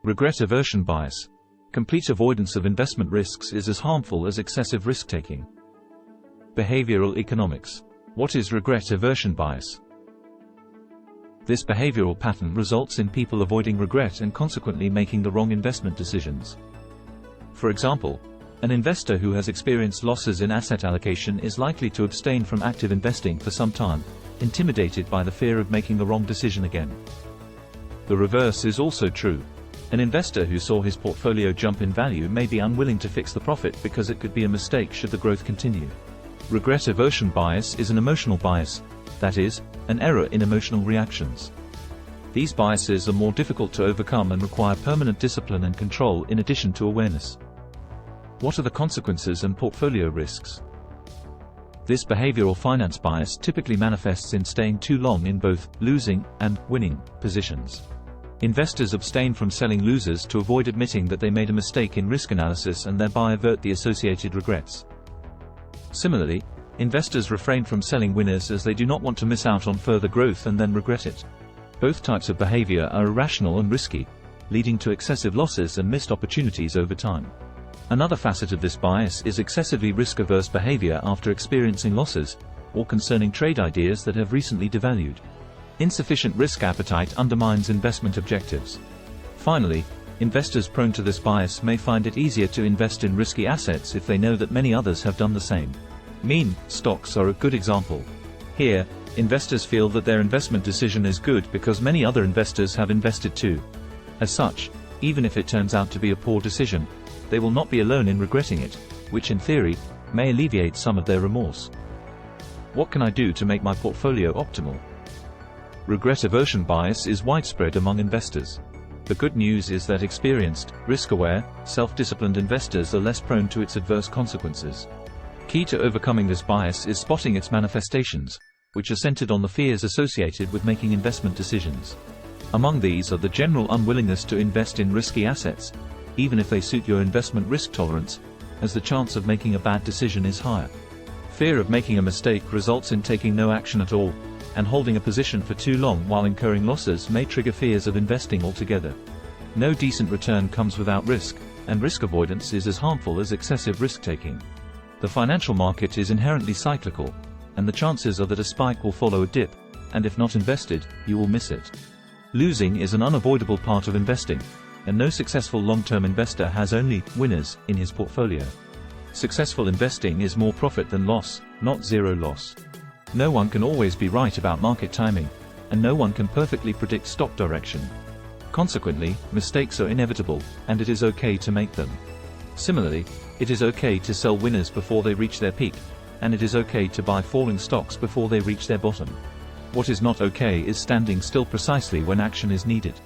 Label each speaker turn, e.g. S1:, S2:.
S1: Regret aversion bias. Complete avoidance of investment risks is as harmful as excessive risk-taking. Behavioral economics. What is regret aversion bias? This behavioral pattern results in people avoiding regret and consequently making the wrong investment decisions. For example, an investor who has experienced losses in asset allocation is likely to abstain from active investing for some time, intimidated by the fear of making the wrong decision again. The reverse is also true. An investor who saw his portfolio jump in value may be unwilling to fix the profit because it could be a mistake should the growth continue. Regret aversion bias is an emotional bias, that is, an error in emotional reactions. These biases are more difficult to overcome and require permanent discipline and control in addition to awareness. What are the consequences and portfolio risks? This behavioral finance bias typically manifests in staying too long in both losing and winning positions. Investors abstain from selling losers to avoid admitting that they made a mistake in risk analysis and thereby avert the associated regrets. Similarly, investors refrain from selling winners as they do not want to miss out on further growth and then regret it. Both types of behavior are irrational and risky, leading to excessive losses and missed opportunities over time. Another facet of this bias is excessively risk-averse behavior after experiencing losses, or concerning trade ideas that have recently devalued. Insufficient risk appetite undermines investment objectives. Finally, investors prone to this bias may find it easier to invest in risky assets if they know that many others have done the same. Meme stocks are a good example. Here, investors feel that their investment decision is good because many other investors have invested too. As such, even if it turns out to be a poor decision, they will not be alone in regretting it, which in theory, may alleviate some of their remorse. What can I do to make my portfolio optimal? Regret aversion bias is widespread among investors. The good news is that experienced, risk-aware, self-disciplined investors are less prone to its adverse consequences. Key to overcoming this bias is spotting its manifestations, which are centered on the fears associated with making investment decisions. Among these are the general unwillingness to invest in risky assets, even if they suit your investment risk tolerance, as the chance of making a bad decision is higher. Fear of making a mistake results in taking no action at all, and holding a position for too long while incurring losses may trigger fears of investing altogether. No decent return comes without risk, and risk avoidance is as harmful as excessive risk-taking. The financial market is inherently cyclical, and the chances are that a spike will follow a dip, and if not invested, you will miss it. Losing is an unavoidable part of investing, and no successful long-term investor has only winners in his portfolio. Successful investing is more profit than loss, not zero loss. No one can always be right about market timing, and no one can perfectly predict stock direction. Consequently, mistakes are inevitable, and it is okay to make them. Similarly, it is okay to sell winners before they reach their peak, and it is okay to buy falling stocks before they reach their bottom. What is not okay is standing still precisely when action is needed.